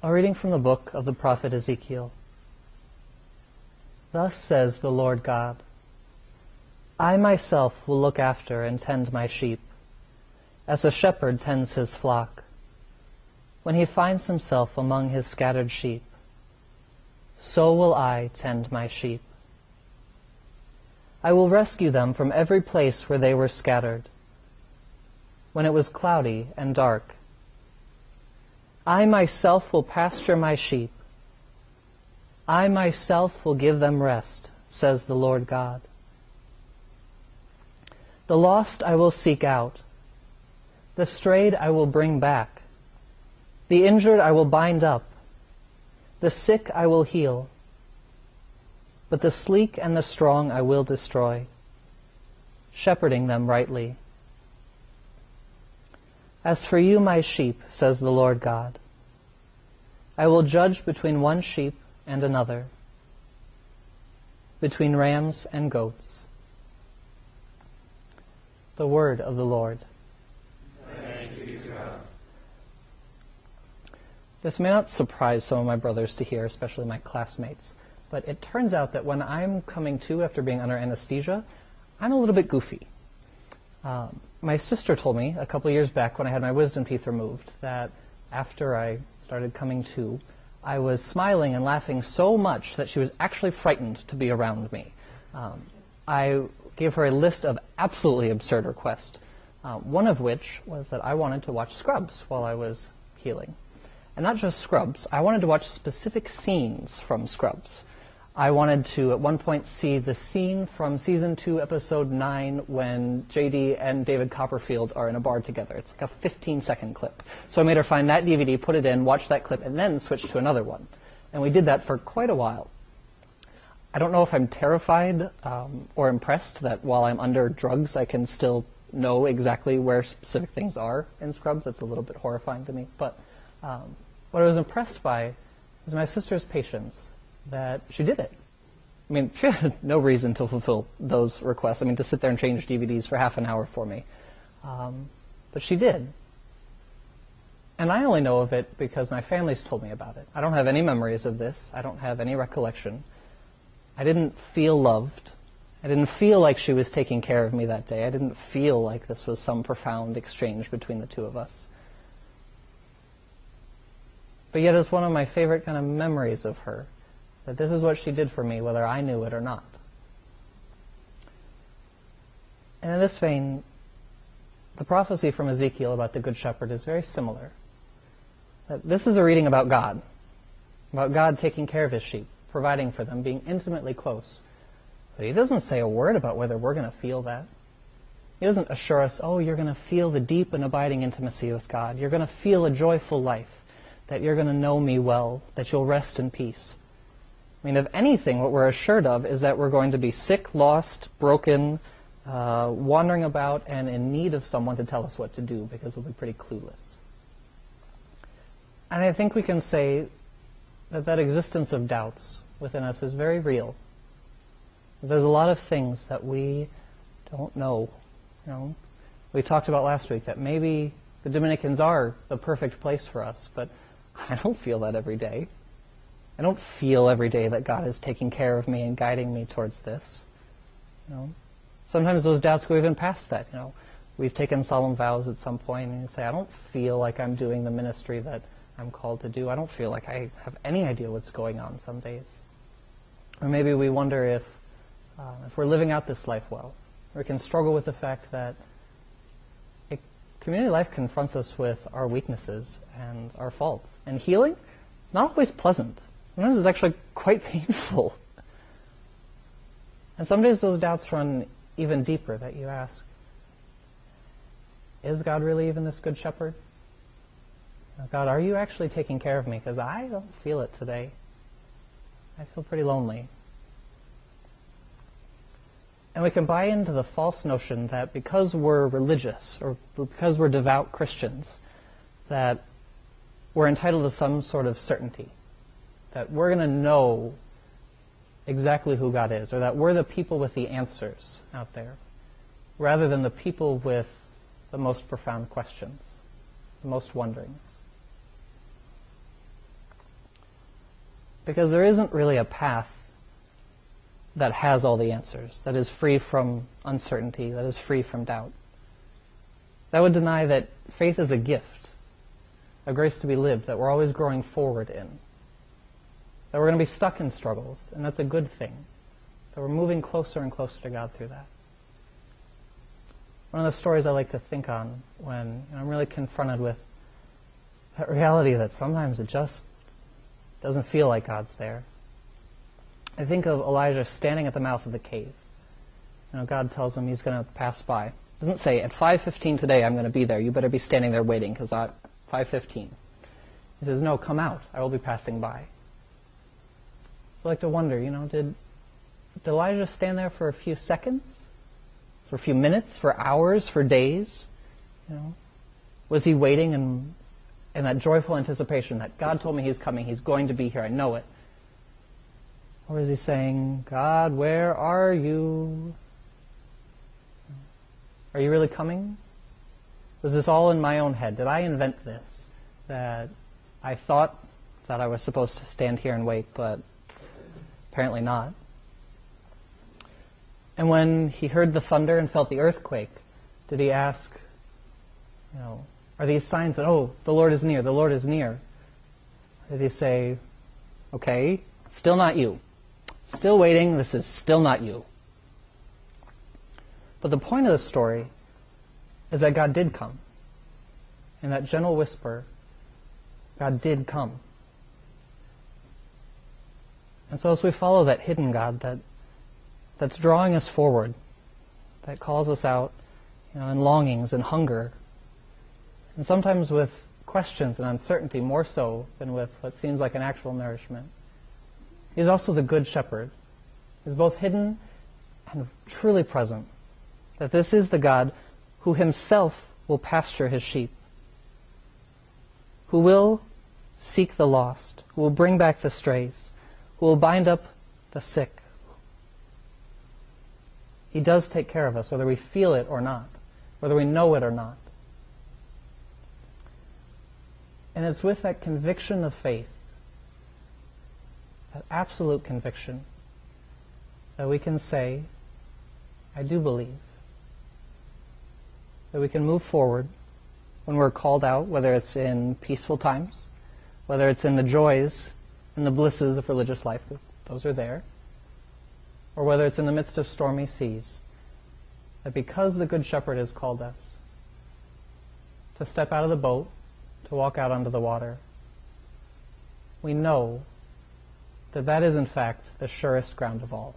A reading from the book of the prophet Ezekiel. Thus says the Lord God, I myself will look after and tend my sheep, as a shepherd tends his flock, when he finds himself among his scattered sheep. So will I tend my sheep. I will rescue them from every place where they were scattered, when it was cloudy and dark. I myself will pasture my sheep. I myself will give them rest, says the Lord God. The lost I will seek out. The strayed I will bring back. The injured I will bind up. The sick I will heal. But the sleek and the strong I will destroy, shepherding them rightly. As for you, my sheep, says the Lord God, I will judge between one sheep and another, between rams and goats. The word of the Lord. Thanks be to God. This may not surprise some of my brothers to hear, especially my classmates, but it turns out that when I'm coming to after being under anesthesia, I'm a little bit goofy. My sister told me a couple years back when I had my wisdom teeth removed that after I started coming to, I was smiling and laughing so much that she was actually frightened to be around me. I gave her a list of absolutely absurd requests, one of which was that I wanted to watch Scrubs while I was healing. And not just Scrubs, I wanted to watch specific scenes from Scrubs. I wanted to, at one point, see the scene from Season 2, Episode 9, when J.D. and David Copperfield are in a bar together. It's like a 15-second clip. So I made her find that DVD, put it in, watch that clip, and then switch to another one. And we did that for quite a while. I don't know if I'm terrified or impressed that while I'm under drugs, I can still know exactly where specific things are in Scrubs. That's a little bit horrifying to me. But what I was impressed by is my sister's patience. That she did it. I mean, she had no reason to fulfill those requests. I mean, to sit there and change DVDs for half an hour for me. But she did. And I only know of it because my family's told me about it. I don't have any memories of this. I don't have any recollection. I didn't feel loved. I didn't feel like she was taking care of me that day. I didn't feel like this was some profound exchange between the two of us. But yet it's one of my favorite kind of memories of her. That this is what she did for me, whether I knew it or not. And in this vein, the prophecy from Ezekiel about the Good Shepherd is very similar. That this is a reading about God taking care of his sheep, providing for them, being intimately close. But he doesn't say a word about whether we're going to feel that. He doesn't assure us, oh, you're going to feel the deep and abiding intimacy with God. You're going to feel a joyful life, that you're going to know me well, that you'll rest in peace. I mean, if anything, what we're assured of is that we're going to be sick, lost, broken, wandering about, and in need of someone to tell us what to do, because we'll be pretty clueless. And I think we can say that that existence of doubts within us is very real. There's a lot of things that we don't know. You know, we talked about last week that maybe the Dominicans are the perfect place for us, but I don't feel that every day. I don't feel every day that God is taking care of me and guiding me towards this. You know, sometimes those doubts go even past that. You know, we've taken solemn vows at some point, and you say, I don't feel like I'm doing the ministry that I'm called to do. I don't feel like I have any idea what's going on some days. Or maybe we wonder if we're living out this life well. We can struggle with the fact that community life confronts us with our weaknesses and our faults. And healing is not always pleasant. Sometimes it's actually quite painful. And some days those doubts run even deeper, that you ask, is God really even this good shepherd? God, are you actually taking care of me? Because I don't feel it today. I feel pretty lonely. And we can buy into the false notion that because we're religious or because we're devout Christians, that we're entitled to some sort of certainty, that we're going to know exactly who God is, or that we're the people with the answers out there, rather than the people with the most profound questions, the most wonderings. Because there isn't really a path that has all the answers, that is free from uncertainty, that is free from doubt. That would deny that faith is a gift, a grace to be lived, that we're always growing forward in. That we're going to be stuck in struggles, and that's a good thing. That we're moving closer and closer to God through that. One of the stories I like to think on when I'm really confronted with that reality that sometimes it just doesn't feel like God's there. I think of Elijah standing at the mouth of the cave. God tells him he's going to pass by. Doesn't say, at 5:15 today I'm going to be there. You better be standing there waiting because at 5:15. He says, no, come out. I will be passing by. So I like to wonder, did Elijah stand there for a few seconds? For a few minutes? For hours? For days? Was he waiting in that joyful anticipation that God told me he's coming, he's going to be here, I know it? Or is he saying, God, where are you? Are you really coming? Was this all in my own head? Did I invent this? That I thought that I was supposed to stand here and wait, but apparently not. And when he heard the thunder and felt the earthquake, did he ask, are these signs that, the Lord is near, the Lord is near? Did he say, okay, still not you. Still waiting, this is still not you. But the point of the story is that God did come. In that gentle whisper, God did come. And so as we follow that hidden God that's drawing us forward, that calls us out in longings and hunger, and sometimes with questions and uncertainty more so than with what seems like an actual nourishment, He's also the Good Shepherd. He's both hidden and truly present. That this is the God who himself will pasture his sheep, who will seek the lost, who will bring back the strays, who will bind up the sick. He does take care of us, whether we feel it or not, whether we know it or not. And it's with that conviction of faith, that absolute conviction, that we can say, I do believe. That we can move forward when we're called out, whether it's in peaceful times, whether it's in the joys and the blisses of religious life, because those are there, or whether it's in the midst of stormy seas, that because the Good Shepherd has called us to step out of the boat, to walk out onto the water, we know that that is in fact the surest ground of all.